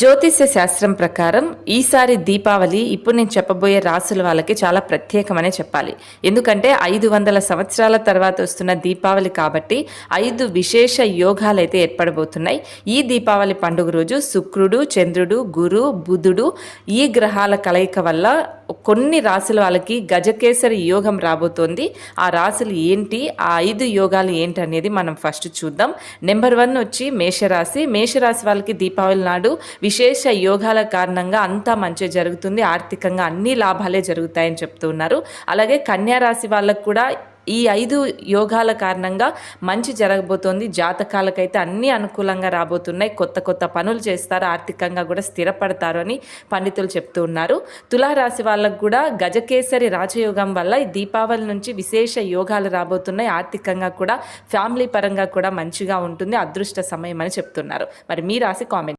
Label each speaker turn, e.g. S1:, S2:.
S1: జ్యోతిష్య శాస్త్రం ప్రకారం ఈసారి దీపావళి ఇప్పుడు నేను చెప్పబోయే రాసుల వాళ్ళకి చాలా ప్రత్యేకమనే చెప్పాలి. ఎందుకంటే 500 సంవత్సరాల తర్వాత వస్తున్న దీపావళి కాబట్టి 5 విశేష యోగాలు అయితే ఏర్పడబోతున్నాయి. ఈ దీపావళి పండుగ రోజు శుక్రుడు, చంద్రుడు, గురు, బుధుడు ఈ గ్రహాల కలయిక వల్ల కొన్ని రాసుల వాళ్ళకి గజకేసరి యోగం రాబోతోంది. ఆ రాసులు ఏంటి, ఆ 5 యోగాలు ఏంటి అనేది మనం ఫస్ట్ చూద్దాం. నెంబర్ 1 వచ్చి మేషరాశి. మేషరాశి వాళ్ళకి దీపావళి నాడు విశేష యోగాల కారణంగా అంతా మంచి జరుగుతుంది, ఆర్థికంగా అన్ని లాభాలే జరుగుతాయని చెప్తూ ఉన్నారు. అలాగే కన్యా రాశి వాళ్ళకు కూడా ఈ 5 యోగాల కారణంగా మంచి జరగబోతోంది. జాతకాలకైతే అన్నీ అనుకూలంగా రాబోతున్నాయి. కొత్త కొత్త పనులు చేస్తారు, ఆర్థికంగా కూడా స్థిరపడతారు అని పండితులు చెప్తూ ఉన్నారు. తులారాశి వాళ్ళకు కూడా గజకేసరి రాజయోగం వల్ల ఈ దీపావళి నుంచి విశేష యోగాలు రాబోతున్నాయి. ఆర్థికంగా కూడా ఫ్యామిలీ పరంగా కూడా మంచిగా ఉంటుంది, అదృష్ట సమయం అని చెప్తున్నారు. మరి మీ రాశి కామెంట్